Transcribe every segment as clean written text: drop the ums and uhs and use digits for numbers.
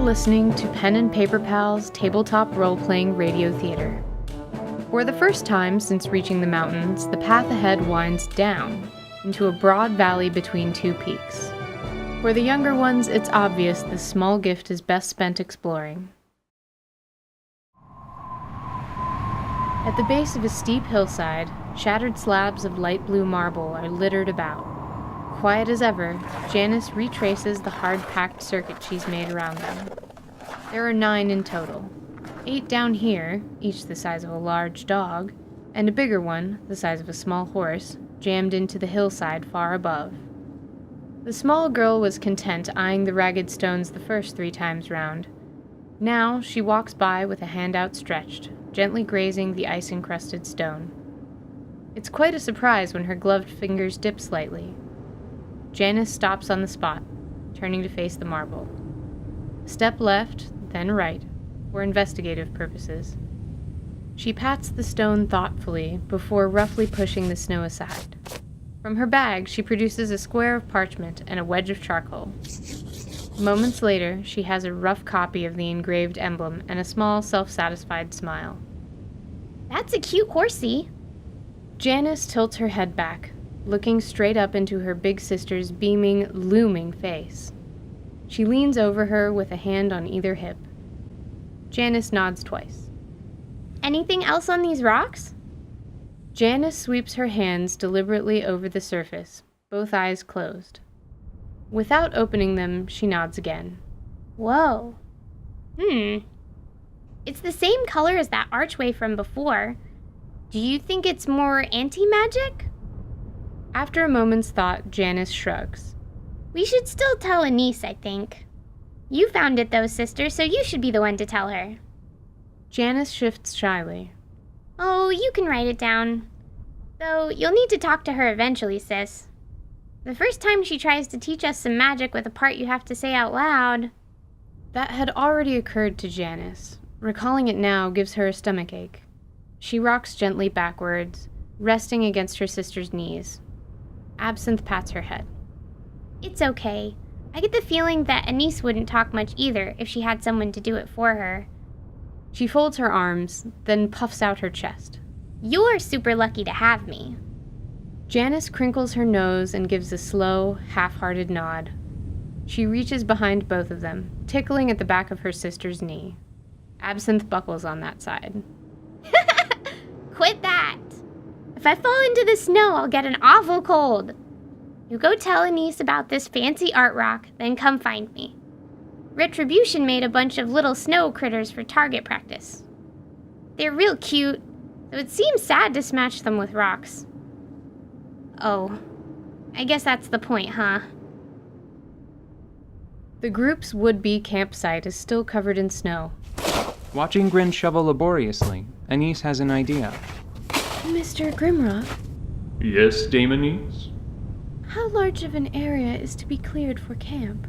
listening to P&P Pals Tabletop Role-playing Radio Theatre. For the first time since reaching the mountains, the path ahead winds down into a broad valley between two peaks. For the younger ones, it's obvious this small gift is best spent exploring. At the base of a steep hillside, shattered slabs of light blue marble are littered about. Quiet as ever, Janice retraces the hard-packed circuit she's made around them. There are 9 in total. 8 down here, each the size of a large dog, and a bigger one, the size of a small horse, jammed into the hillside far above. The small girl was content eyeing the ragged stones the first 3 times round. Now she walks by with a hand outstretched, gently grazing the ice-encrusted stone. It's quite a surprise when her gloved fingers dip slightly. Janice stops on the spot, turning to face the marble. Step left, then right, for investigative purposes. She pats the stone thoughtfully before roughly pushing the snow aside. From her bag, she produces a square of parchment and a wedge of charcoal. Moments later, she has a rough copy of the engraved emblem and a small, self-satisfied smile. That's a cute horsey. Janice tilts her head back, looking straight up into her big sister's beaming, looming face. She leans over her with a hand on either hip. Janice nods twice. Anything else on these rocks? Janice sweeps her hands deliberately over the surface, both eyes closed. Without opening them, she nods again. Whoa. It's the same color as that archway from before. Do you think it's more anti-magic? After a moment's thought, Janice shrugs. We should still tell Anise, I think. You found it though, sister, so you should be the one to tell her. Janice shifts shyly. Oh, you can write it down. Though you'll need to talk to her eventually, sis. The first time she tries to teach us some magic with a part you have to say out loud. That had already occurred to Janice. Recalling it now gives her a stomachache. She rocks gently backwards, resting against her sister's knees. Absinthe pats her head. It's okay. I get the feeling that Anise wouldn't talk much either if she had someone to do it for her. She folds her arms, then puffs out her chest. You're super lucky to have me. Janice crinkles her nose and gives a slow, half-hearted nod. She reaches behind both of them, tickling at the back of her sister's knee. Absinthe buckles on that side. Quit that! If I fall into the snow, I'll get an awful cold. You go tell Anise about this fancy art rock, then come find me. Retribution made a bunch of little snow critters for target practice. They're real cute, so it seems sad to smash them with rocks. Oh, I guess that's the point, huh? The group's would-be campsite is still covered in snow. Watching Grin shovel laboriously, Anise has an idea. Mr. Grimrock? Yes, Dame Anise? How large of an area is to be cleared for camp?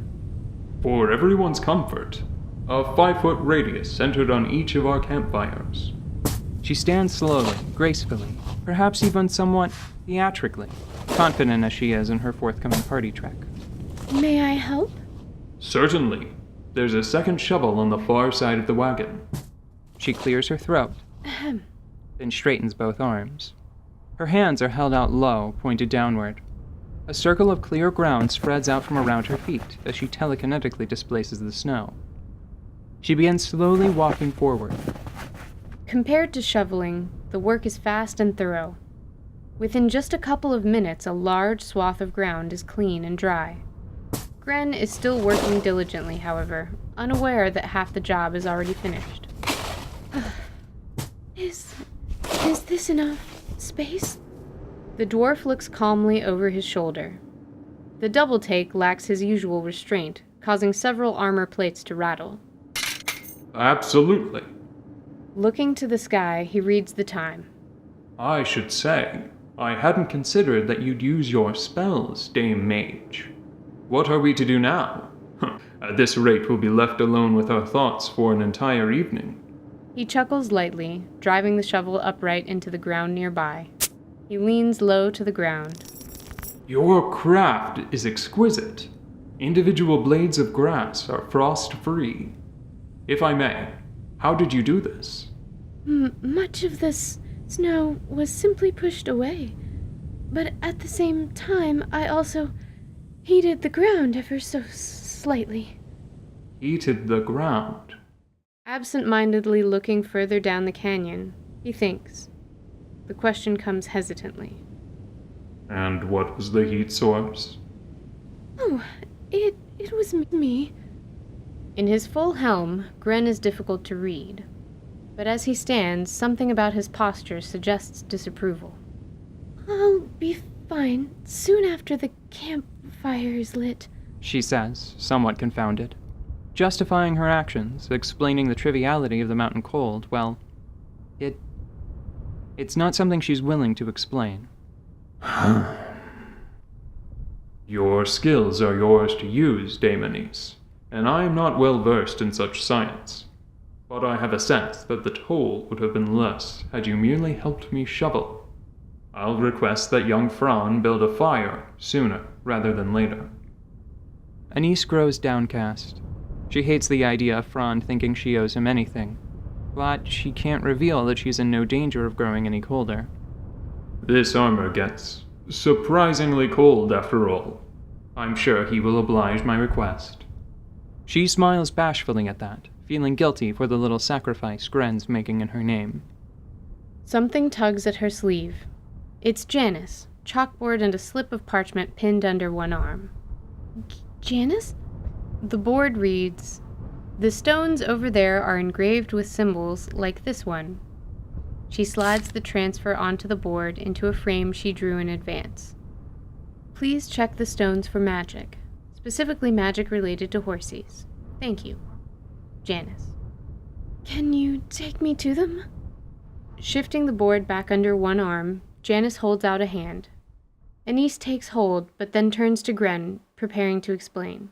For everyone's comfort, a 5-foot radius centered on each of our campfires. She stands slowly, gracefully, perhaps even somewhat theatrically, confident as she is in her forthcoming party trek. May I help? Certainly. There's a second shovel on the far side of the wagon. She clears her throat, Ahem. then straightens both arms. Her hands are held out low, pointed downward. A circle of clear ground spreads out from around her feet as she telekinetically displaces the snow. She begins slowly walking forward. Compared to shoveling, the work is fast and thorough. Within just a couple of minutes, a large swath of ground is clean and dry. Gren is still working diligently, however, unaware that half the job is already finished. Is this enough space? The dwarf looks calmly over his shoulder. The double take lacks his usual restraint, causing several armor plates to rattle. Absolutely. Looking to the sky, he reads the time. I should say, I hadn't considered that you'd use your spells, Dame Mage. What are we to do now? At this rate, we'll be left alone with our thoughts for an entire evening. He chuckles lightly, driving the shovel upright into the ground nearby. He leans low to the ground. Your craft is exquisite. Individual blades of grass are frost-free, If I may, how did you do this? Much of this snow was simply pushed away. But at the same time, I also heated the ground ever so slightly. Heated the ground? Absent-mindedly looking further down the canyon, he thinks. The question comes hesitantly. And what was the heat source? Oh, it was me. In his full helm, Gren is difficult to read. But as he stands, something about his posture suggests disapproval. I'll be fine soon after the campfire is lit, she says, somewhat confounded. Justifying her actions, explaining the triviality of the mountain cold, well, it's not something she's willing to explain. Your skills are yours to use, Dame Anise, and I am not well versed in such science. But I have a sense that the toll would have been less had you merely helped me shovel. I'll request that young Fran build a fire sooner rather than later. Anise grows downcast. She hates the idea of Fran thinking she owes him anything, but she can't reveal that she's in no danger of growing any colder. This armor gets surprisingly cold after all. I'm sure he will oblige my request. She smiles bashfully at that, feeling guilty for the little sacrifice Gren's making in her name. Something tugs at her sleeve. It's Janice, chalkboard and a slip of parchment pinned under one arm. Janice? The board reads, "The stones over there are engraved with symbols like this one." She slides the transfer onto the board into a frame she drew in advance. Please check the stones for magic, specifically magic related to horses. Thank you. Janice. Can you take me to them? Shifting the board back under one arm, Janice holds out a hand. Anise takes hold, but then turns to Gren, preparing to explain.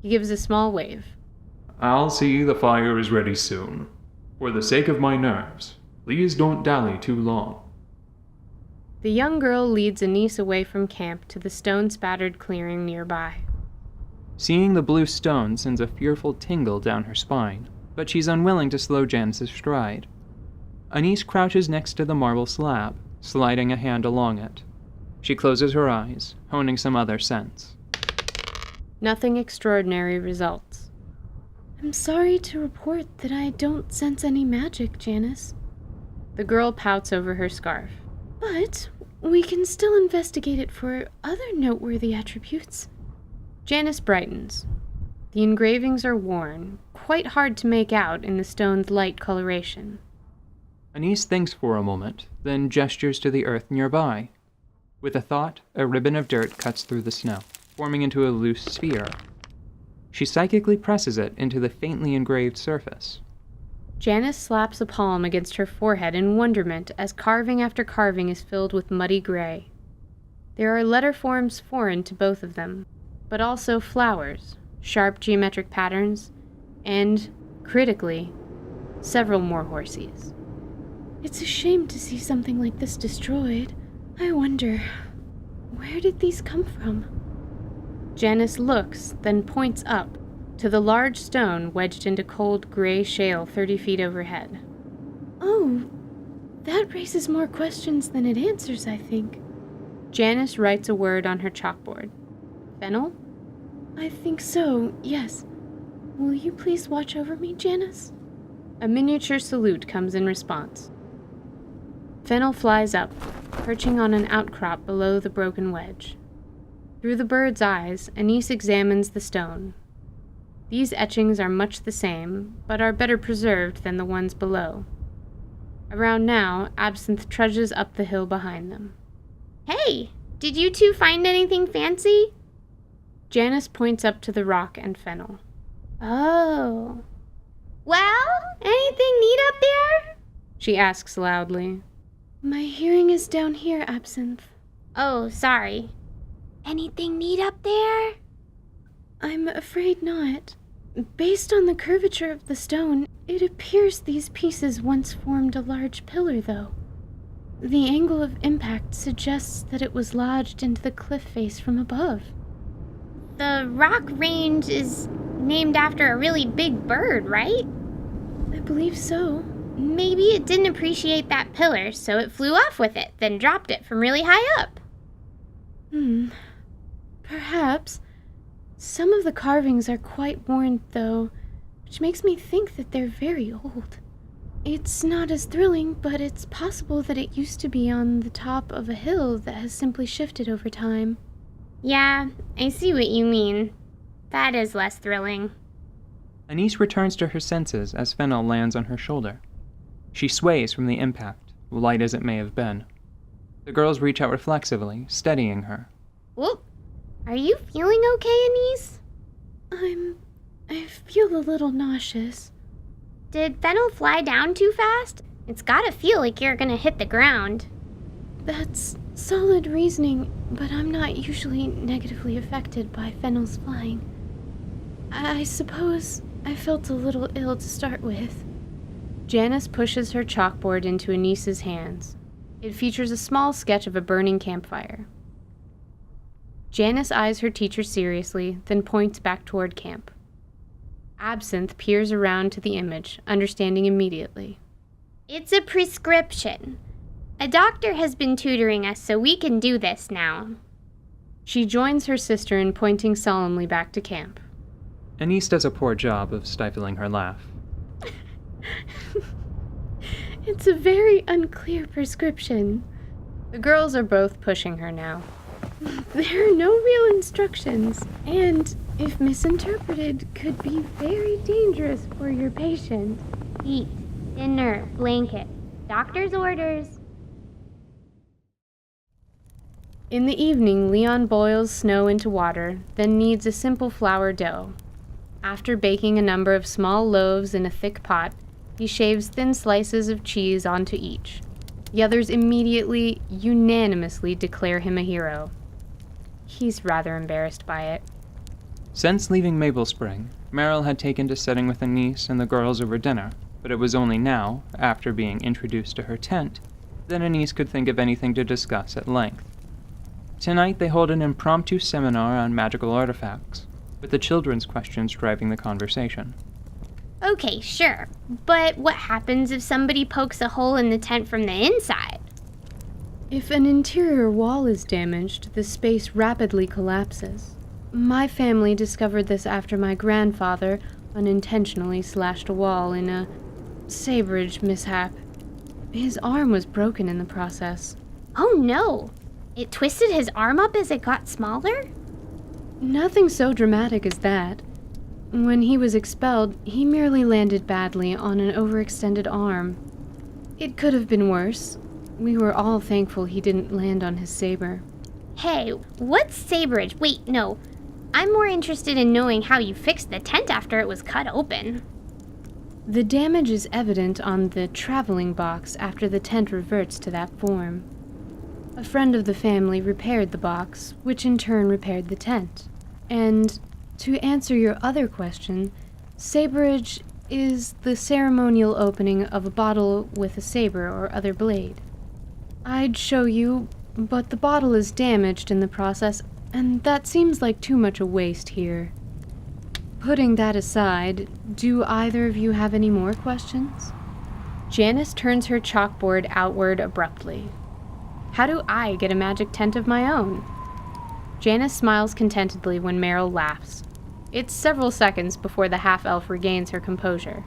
He gives a small wave. I'll see the fire is ready soon. For the sake of my nerves, please don't dally too long. The young girl leads Anise away from camp to the stone-spattered clearing nearby. Seeing the blue stone sends a fearful tingle down her spine, but she's unwilling to slow Janice's stride. Anise crouches next to the marble slab, sliding a hand along it. She closes her eyes, honing some other sense. Nothing extraordinary results. I'm sorry to report that I don't sense any magic, Janice. The girl pouts over her scarf. But we can still investigate it for other noteworthy attributes. Janice brightens. The engravings are worn, quite hard to make out in the stone's light coloration. Anise thinks for a moment, then gestures to the earth nearby. With a thought, a ribbon of dirt cuts through the snow, forming into a loose sphere. She psychically presses it into the faintly engraved surface. Janice slaps a palm against her forehead in wonderment as carving after carving is filled with muddy gray. There are letter forms foreign to both of them, but also flowers, sharp geometric patterns, and, critically, several more horses. It's a shame to see something like this destroyed. I wonder, where did these come from? Janice looks, then points up, to the large stone wedged into cold gray shale 30 feet overhead. Oh, that raises more questions than it answers, I think. Janice writes a word on her chalkboard. Fennel? I think so, yes. Will you please watch over me, Janice? A miniature salute comes in response. Fennel flies up, perching on an outcrop below the broken wedge. Through the bird's eyes, Anise examines the stone. These etchings are much the same, but are better preserved than the ones below. Around now, Absinthe trudges up the hill behind them. Hey, did you two find anything fancy? Janice points up to the rock and Fennel. Oh. Well, anything neat up there? She asks loudly. My hearing is down here, Absinthe. Oh, sorry. Anything neat up there? I'm afraid not. Based on the curvature of the stone, it appears these pieces once formed a large pillar, though. The angle of impact suggests that it was lodged into the cliff face from above. The rock range is named after a really big bird, right? believe so. Maybe it didn't appreciate that pillar, so it flew off with it, then dropped it from really high up. Perhaps. Some of the carvings are quite worn, though, which makes me think that they're very old. It's not as thrilling, but it's possible that it used to be on the top of a hill that has simply shifted over time. Yeah, I see what you mean. That is less thrilling. Anise returns to her senses as Fennel lands on her shoulder. She sways from the impact, light as it may have been. The girls reach out reflexively, steadying her. Whoop. Are you feeling okay, Anise? I feel a little nauseous. Did Fennel fly down too fast? It's gotta feel like you're gonna hit the ground. That's solid reasoning, but I'm not usually negatively affected by Fennel's flying. I suppose I felt a little ill to start with. Janice pushes her chalkboard into Anise's hands. It features a small sketch of a burning campfire. Janice eyes her teacher seriously, then points back toward camp. Absinthe peers around to the image, understanding immediately. It's a prescription. A doctor has been tutoring us, so we can do this now. She joins her sister in pointing solemnly back to camp. Anise does a poor job of stifling her laugh. It's a very unclear prescription. The girls are both pushing her now. There are no real instructions, and if misinterpreted, could be very dangerous for your patient. Heat, dinner, blanket, doctor's orders. In the evening, Leon boils snow into water, then kneads a simple flour dough. After baking a number of small loaves in a thick pot, he shaves thin slices of cheese onto each. The others immediately, unanimously declare him a hero. He's rather embarrassed by it. Since leaving Maple Spring, Meryl had taken to sitting with Anise and the girls over dinner, but it was only now, after being introduced to her tent, that Anise could think of anything to discuss at length. Tonight they hold an impromptu seminar on magical artifacts, with the children's questions driving the conversation. Okay, sure, but what happens if somebody pokes a hole in the tent from the inside? If an interior wall is damaged, the space rapidly collapses. My family discovered this after my grandfather unintentionally slashed a wall in a sabrage mishap. His arm was broken in the process. Oh no! It twisted his arm up as it got smaller? Nothing so dramatic as that. When he was expelled, he merely landed badly on an overextended arm. It could have been worse. We were all thankful he didn't land on his saber. Hey, what's sabrage? Wait, no. I'm more interested in knowing how you fixed the tent after it was cut open. The damage is evident on the traveling box after the tent reverts to that form. A friend of the family repaired the box, which in turn repaired the tent. And, to answer your other question, sabrage is the ceremonial opening of a bottle with a saber or other blade. I'd show you, but the bottle is damaged in the process, and that seems like too much a waste here. Putting that aside, do either of you have any more questions? Janice turns her chalkboard outward abruptly. How do I get a magic tent of my own? Janice smiles contentedly when Meryl laughs. It's several seconds before the half-elf regains her composure.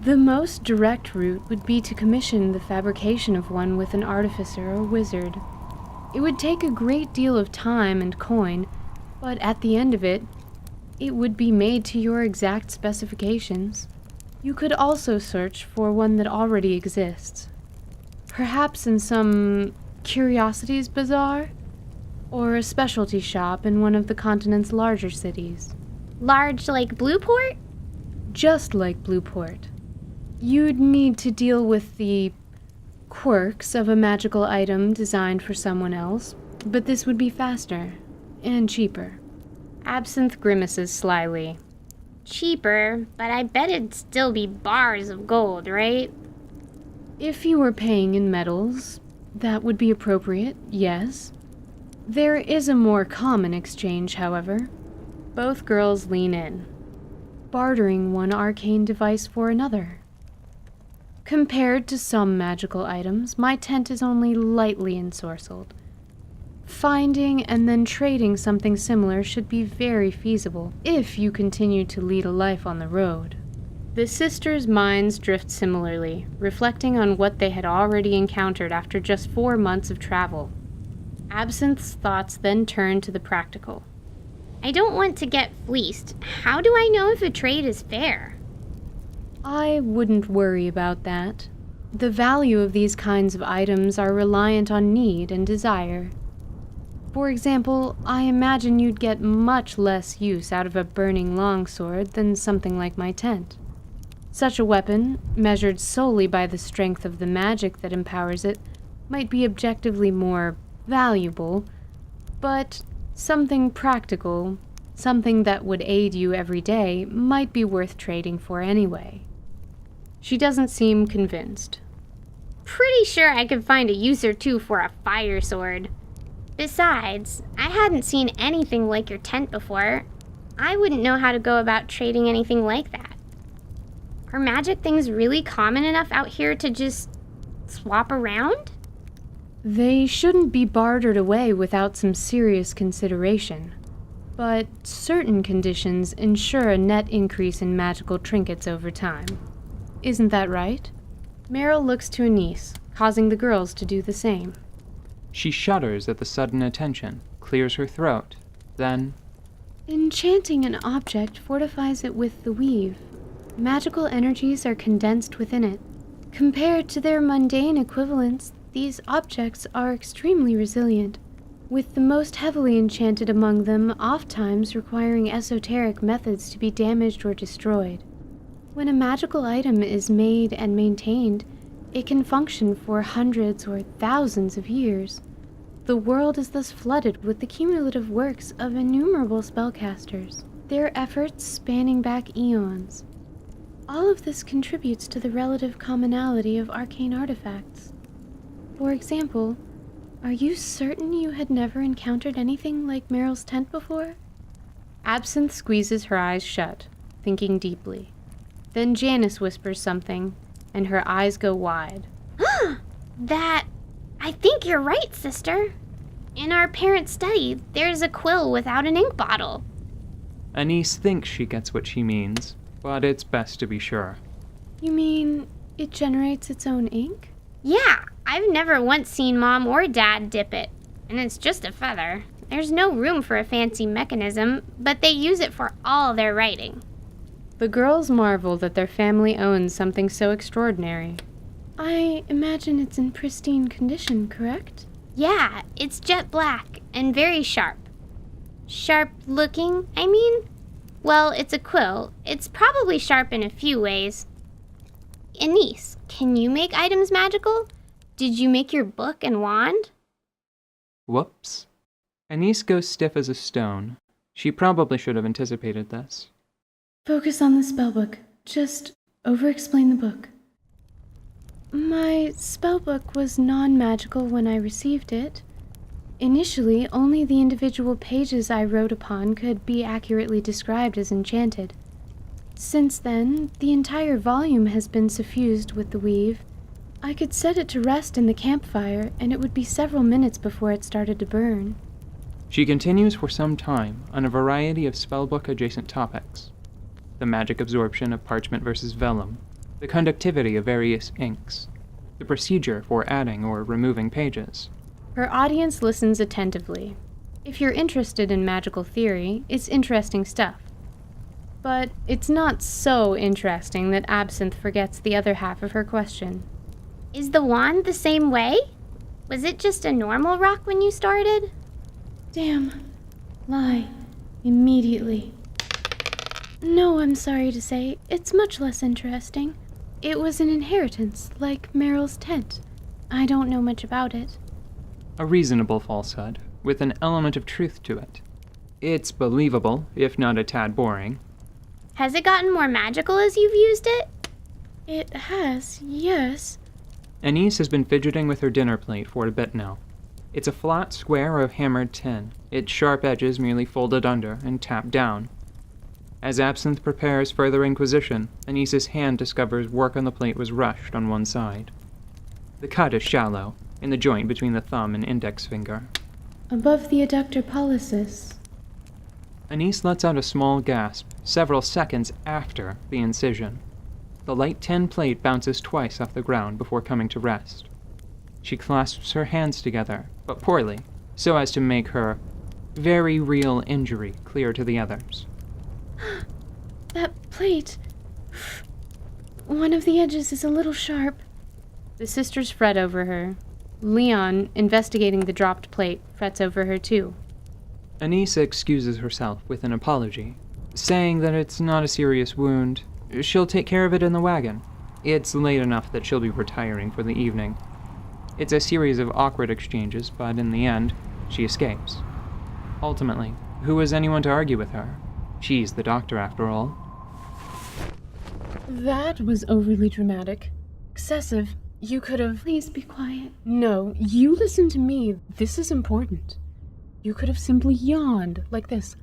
The most direct route would be to commission the fabrication of one with an artificer or wizard. It would take a great deal of time and coin, but at the end of it, it would be made to your exact specifications. You could also search for one that already exists. Perhaps in some curiosities bazaar, or a specialty shop in one of the continent's larger cities. Large like Blueport? Just like Blueport. You'd need to deal with the quirks of a magical item designed for someone else, but this would be faster and cheaper. Absinthe grimaces slyly. Cheaper, but I bet it'd still be bars of gold, right? If you were paying in metals, that would be appropriate, yes. There is a more common exchange, however. Both girls lean in, bartering one arcane device for another. Compared to some magical items, my tent is only lightly ensorcelled. Finding and then trading something similar should be very feasible if you continue to lead a life on the road. The sisters' minds drift similarly, reflecting on what they had already encountered after just 4 months of travel. Absinthe's thoughts then turn to the practical. I don't want to get fleeced. How do I know if a trade is fair? I wouldn't worry about that. The value of these kinds of items are reliant on need and desire. For example, I imagine you'd get much less use out of a burning longsword than something like my tent. Such a weapon, measured solely by the strength of the magic that empowers it, might be objectively more valuable, but something practical, something that would aid you every day, might be worth trading for anyway. She doesn't seem convinced. Pretty sure I could find a use or two for a fire sword. Besides, I hadn't seen anything like your tent before. I wouldn't know how to go about trading anything like that. Are magic things really common enough out here to just swap around? They shouldn't be bartered away without some serious consideration. But certain conditions ensure a net increase in magical trinkets over time. Isn't that right? Meryl looks to Anise, causing the girls to do the same. She shudders at the sudden attention, clears her throat, then... Enchanting an object fortifies it with the weave. Magical energies are condensed within it. Compared to their mundane equivalents, these objects are extremely resilient, with the most heavily enchanted among them oftentimes requiring esoteric methods to be damaged or destroyed. When a magical item is made and maintained, it can function for hundreds or thousands of years. The world is thus flooded with the cumulative works of innumerable spellcasters, their efforts spanning back eons. All of this contributes to the relative commonality of arcane artifacts. For example, are you certain you had never encountered anything like Meryl's tent before? Absinthe squeezes her eyes shut, thinking deeply. Then Janice whispers something, and her eyes go wide. I think you're right, sister. In our parents' study, there's a quill without an ink bottle. Anise thinks she gets what she means, but it's best to be sure. You mean it generates its own ink? Yeah, I've never once seen Mom or Dad dip it, and it's just a feather. There's no room for a fancy mechanism, but they use it for all their writing. The girls marvel that their family owns something so extraordinary. I imagine it's in pristine condition, correct? Yeah, it's jet black and very sharp. Sharp looking, I mean? Well, it's a quill. It's probably sharp in a few ways. Anise, can you make items magical? Did you make your book and wand? Whoops. Anise goes stiff as a stone. She probably should have anticipated this. Focus on the spellbook. Just over-explain the book. My spellbook was non-magical when I received it. Initially, only the individual pages I wrote upon could be accurately described as enchanted. Since then, the entire volume has been suffused with the weave. I could set it to rest in the campfire, and it would be several minutes before it started to burn. She continues for some time on a variety of spellbook-adjacent topics. The magic absorption of parchment versus vellum, the conductivity of various inks, the procedure for adding or removing pages. Her audience listens attentively. If you're interested in magical theory, it's interesting stuff. But it's not so interesting that Absinthe forgets the other half of her question. Is the wand the same way? Was it just a normal rock when you started? Damn. Lie. Immediately. No, I'm sorry to say, it's much less interesting. It was an inheritance, like Meryl's tent. I don't know much about it. A reasonable falsehood, with an element of truth to it. It's believable, if not a tad boring. Has it gotten more magical as you've used it? It has, yes. Anise has been fidgeting with her dinner plate for a bit now. It's a flat square of hammered tin, its sharp edges merely folded under and tapped down. As Absinthe prepares further inquisition, Anise's hand discovers work on the plate was rushed on one side. The cut is shallow, in the joint between the thumb and index finger. Above the adductor pollicis. Anise lets out a small gasp, several seconds after the incision. The light tin plate bounces twice off the ground before coming to rest. She clasps her hands together, but poorly, so as to make her very real injury clear to the others. That plate. One of the edges is a little sharp. The sisters fret over her. Leon, investigating the dropped plate, frets over her too. Anise excuses herself with an apology, saying that it's not a serious wound. She'll take care of it in the wagon. It's late enough that she'll be retiring for the evening. It's a series of awkward exchanges, but in the end, she escapes. Ultimately, who is anyone to argue with her? She's the doctor, after all. That was overly dramatic. Excessive. You could have... Please be quiet. No, you listen to me. This is important. You could have simply yawned, like this.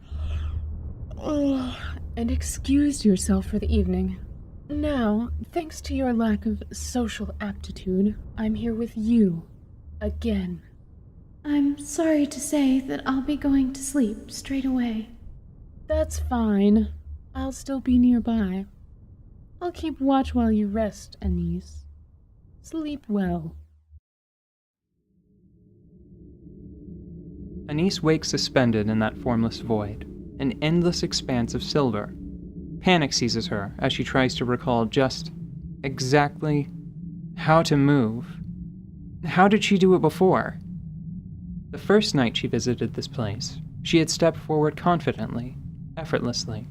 And excused yourself for the evening. Now, thanks to your lack of social aptitude, I'm here with you. Again. I'm sorry to say that I'll be going to sleep straight away. That's fine. I'll still be nearby. I'll keep watch while you rest, Anise. Sleep well. Anise wakes suspended in that formless void, an endless expanse of silver. Panic seizes her as she tries to recall just exactly how to move. How did she do it before? The first night she visited this place, she had stepped forward confidently, effortlessly,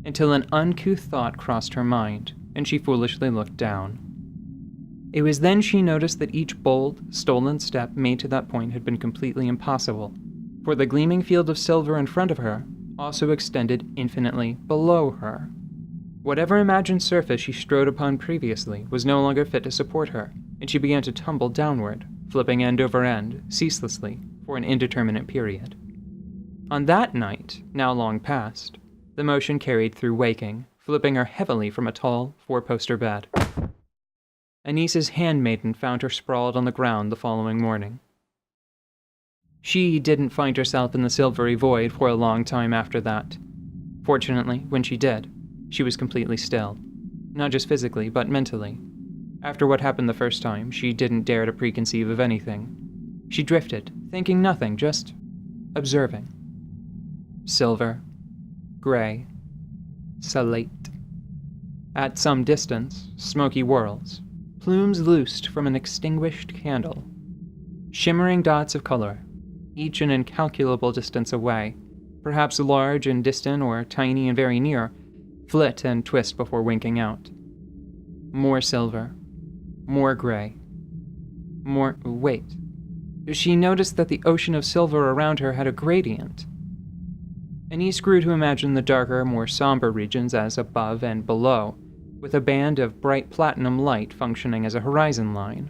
until an uncouth thought crossed her mind, and she foolishly looked down. It was then she noticed that each bold, stolen step made to that point had been completely impossible, for the gleaming field of silver in front of her also extended infinitely below her. Whatever imagined surface she strode upon previously was no longer fit to support her, and she began to tumble downward, flipping end over end, ceaselessly, for an indeterminate period. On that night, now long past, the motion carried through waking, flipping her heavily from a tall, four-poster bed. Anise's handmaiden found her sprawled on the ground the following morning. She didn't find herself in the silvery void for a long time after that. Fortunately, when she did, she was completely still. Not just physically, but mentally. After what happened the first time, she didn't dare to preconceive of anything. She drifted, thinking nothing, just observing. Silver, gray, slate. At some distance, smoky whirls, plumes loosed from an extinguished candle. Shimmering dots of color, each an incalculable distance away, perhaps large and distant or tiny and very near, flit and twist before winking out. More silver, more gray, more... Wait. She noticed that the ocean of silver around her had a gradient. Anise grew to imagine the darker, more somber regions as above and below, with a band of bright platinum light functioning as a horizon line.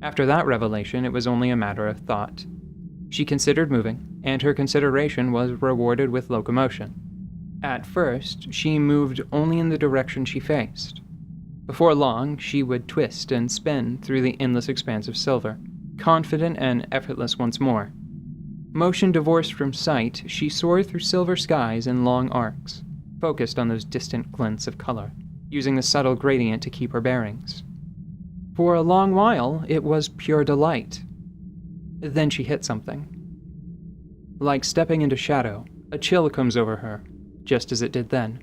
After that revelation, it was only a matter of thought. She considered moving, and her consideration was rewarded with locomotion. At first, she moved only in the direction she faced. Before long, she would twist and spin through the endless expanse of silver, confident and effortless once more. Motion divorced from sight, she soared through silver skies in long arcs, focused on those distant glints of color, using the subtle gradient to keep her bearings. For a long while, it was pure delight. Then she hit something. Like stepping into shadow, a chill comes over her, just as it did then.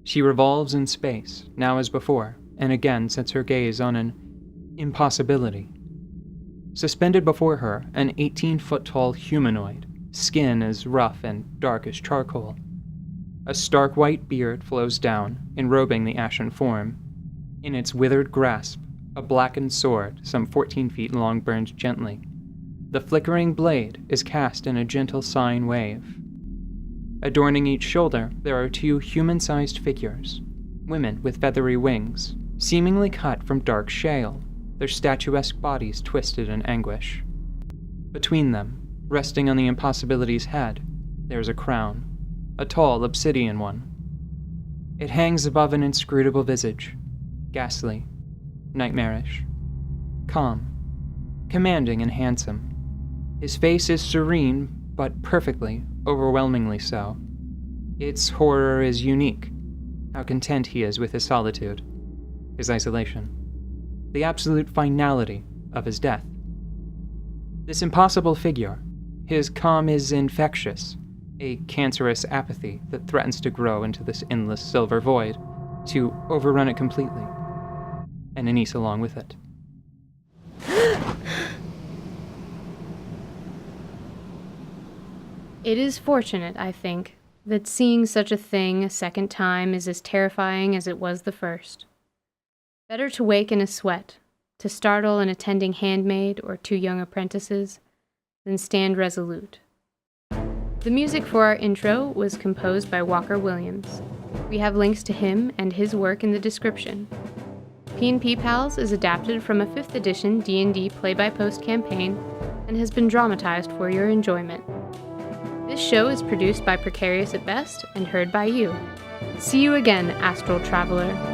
She revolves in space, now as before, and again sets her gaze on an impossibility. Suspended before her, an 18-foot-tall humanoid, skin as rough and dark as charcoal. A stark white beard flows down, enrobing the ashen form. In its withered grasp, a blackened sword, some 14 feet long, burns gently. The flickering blade is cast in a gentle sine wave. Adorning each shoulder, there are two human-sized figures, women with feathery wings, seemingly cut from dark shale, their statuesque bodies twisted in anguish. Between them, resting on the impossibility's head, there is a crown, a tall obsidian one. It hangs above an inscrutable visage, ghastly, nightmarish, calm, commanding and handsome. His face is serene, but perfectly, overwhelmingly so. Its horror is unique, how content he is with his solitude, his isolation, the absolute finality of his death. This impossible figure, his calm is infectious, a cancerous apathy that threatens to grow into this endless silver void, to overrun it completely, and Anise along with it. It is fortunate, I think, that seeing such a thing a second time is as terrifying as it was the first. Better to wake in a sweat, to startle an attending handmaid or 2 young apprentices, than stand resolute. The music for our intro was composed by Walker Williams. We have links to him and his work in the description. P&P Pals is adapted from a 5th edition D&D play-by-post campaign and has been dramatized for your enjoyment. This show is produced by Precarious at best and heard by you. See you again, Astral Traveler.